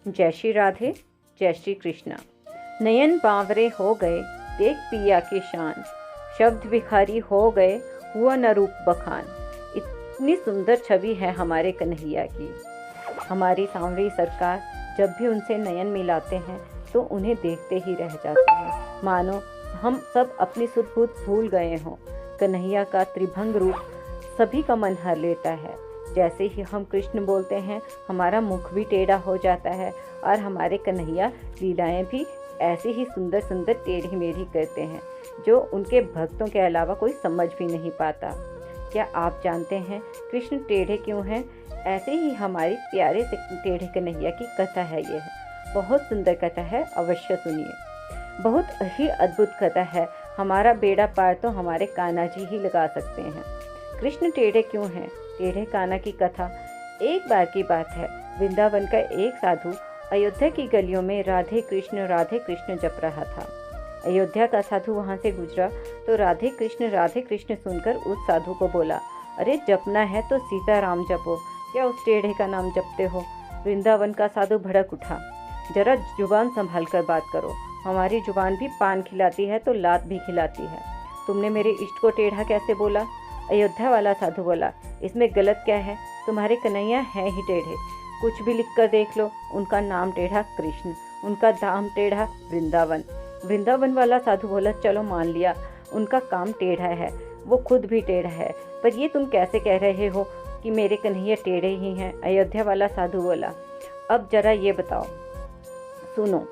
जय श्री राधे, जय श्री कृष्णा। नयन बावरे हो गए, देख पिया की शान, शब्द भिखारी हो गए, हुआ न रूप बखान। इतनी सुंदर छवि है हमारे कन्हैया की। हमारी सांवरी सरकार जब भी उनसे नयन मिलाते हैं तो उन्हें देखते ही रह जाते हैं, मानो हम सब अपनी सुध बुध भूल गए हों। कन्हैया का त्रिभंग रूप सभी का मन हर लेता है। जैसे ही हम कृष्ण बोलते हैं हमारा मुख भी टेढ़ा हो जाता है और हमारे कन्हैया लीलाएं भी ऐसी ही सुंदर सुंदर टेढ़ी मेढ़ी करते हैं जो उनके भक्तों के अलावा कोई समझ भी नहीं पाता। क्या आप जानते हैं कृष्ण टेढ़े क्यों हैं? ऐसे ही हमारी प्यारे से टेढ़े कन्हैया की कथा है। यह बहुत सुंदर कथा है, अवश्य सुनिए। बहुत ही अद्भुत कथा है। हमारा बेड़ा पार तो हमारे कान्हा जी ही लगा सकते हैं। कृष्ण टेढ़े क्यों हैं? टेढ़े कान्हा की कथा एक बार की बात है। वृंदावन का एक साधु अयोध्या की गलियों में राधे कृष्ण जप रहा था। अयोध्या का साधु वहां से गुजरा तो राधे कृष्ण सुनकर उस साधु को बोला, अरे जपना है तो सीताराम जपो, क्या उस टेढ़े का नाम जपते हो? वृंदावन का साधु भड़क उठा, जरा जुबान संभाल कर बात करो। हमारी जुबान भी पान खिलाती है तो लात भी खिलाती है। तुमने मेरे इष्ट को टेढ़ा कैसे बोला? अयोध्या वाला साधु बोला, इसमें गलत क्या है? तुम्हारे कन्हैया हैं ही टेढ़े। कुछ भी लिख कर देख लो, उनका नाम टेढ़ा कृष्ण, उनका धाम टेढ़ा वृंदावन। वृंदावन वाला साधु बोला, चलो मान लिया उनका काम टेढ़ा है, वो खुद भी टेढ़ा है, पर ये तुम कैसे कह रहे हो कि मेरे कन्हैया टेढ़े ही हैं? अयोध्या वाला साधु बोला, अब जरा ये बताओ, सुनो।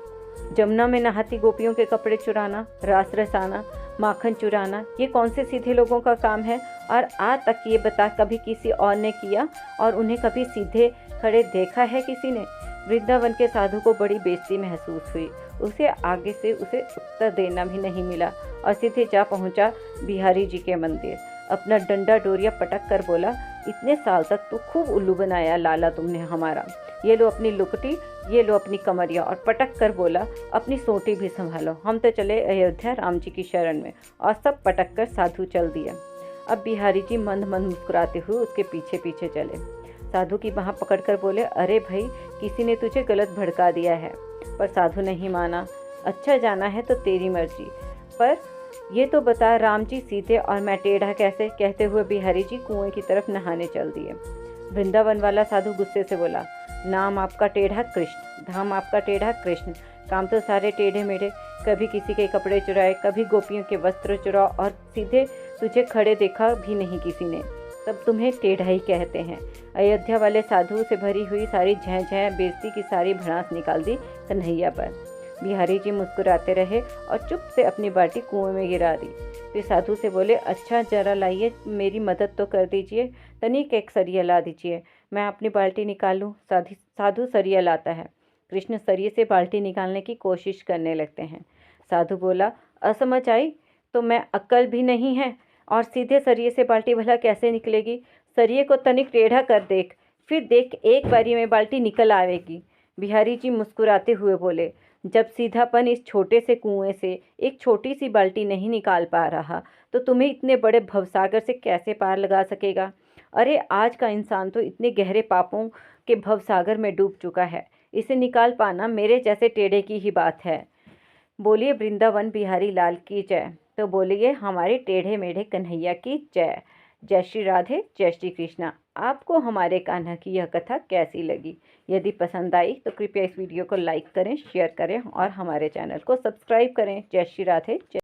जमुना में नहाती गोपियों के कपड़े चुराना, रास रसाना, माखन चुराना, ये कौन से सीधे लोगों का काम है? और आज तक ये बता कभी किसी और ने किया और उन्हें कभी सीधे खड़े देखा है किसी ने? वृंदावन के साधु को बड़ी बेइज्जती महसूस हुई। उसे आगे से उसे उत्तर देना भी नहीं मिला और सीधे जा पहुंचा बिहारी जी के मंदिर। अपना डंडा डोरिया पटक कर बोला, इतने साल तक तो खूब उल्लू बनाया लाला तुमने हमारा। ये लो अपनी लुकटी, ये लो अपनी कमरिया। और पटक कर बोला, अपनी सोटी भी संभालो, हम तो चले अयोध्या राम जी की शरण में। और सब पटक कर साधु चल दिया। अब बिहारी जी मंद मंद मुस्कुराते हुए उसके पीछे पीछे चले। साधु की बाँह पकड़कर बोले, अरे भाई, किसी ने तुझे गलत भड़का दिया है। पर साधु नहीं माना। अच्छा, जाना है तो तेरी मर्जी, पर ये तो बता राम जी सीधे और मैं टेढ़ा कैसे? कहते हुए बिहारी जी कुएं की तरफ नहाने चल दिए। वृंदावन वाला साधु गुस्से से बोला, नाम आपका टेढ़ा कृष्ण, धाम आपका टेढ़ा कृष्ण, काम तो सारे टेढ़े मेढ़े। कभी किसी के कपड़े चुराए, कभी गोपियों के वस्त्र चुराओ और सीधे तुझे खड़े देखा भी नहीं किसी ने, तब तुम्हें टेढ़ा ही कहते हैं। अयोध्या वाले साधु से भरी हुई सारी झै झै बेइज्जती की सारी भड़ास निकाल दी कन्हैया पर। बिहारी जी मुस्कुराते रहे और चुप से अपनी बाल्टी कुएं में गिरा दी। फिर साधु से बोले, अच्छा जरा लाइए, मेरी मदद तो कर दीजिए, तनिक एक सरिया ला दीजिए, मैं अपनी बाल्टी निकालूं। साधु सरिया लाता है। कृष्ण सरिये से बाल्टी निकालने की कोशिश करने लगते हैं। साधु बोला, असमझ आई तो मैं अक्ल भी नहीं है, और सीधे सरिये से बाल्टी भला कैसे निकलेगी? सरिये को तनिक टेढ़ा कर देख, फिर देख एक बारी में बाल्टी निकल आवेगी। बिहारी जी मुस्कुराते हुए बोले, जब सीधापन इस छोटे से कुएं से एक छोटी सी बाल्टी नहीं निकाल पा रहा तो तुम्हें इतने बड़े भवसागर से कैसे पार लगा सकेगा? अरे आज का इंसान तो इतने गहरे पापों के भवसागर में डूब चुका है, इसे निकाल पाना मेरे जैसे टेढ़े की ही बात है। बोलिए वृंदावन बिहारी लाल की जय। तो बोलिए हमारे टेढ़े मेढ़े कन्हैया की जय। जय श्री राधे, जय श्री कृष्णा। आपको हमारे कान्हा की यह कथा कैसी लगी? यदि पसंद आई तो कृपया इस वीडियो को लाइक करें, शेयर करें और हमारे चैनल को सब्सक्राइब करें। जय श्री राधे, जय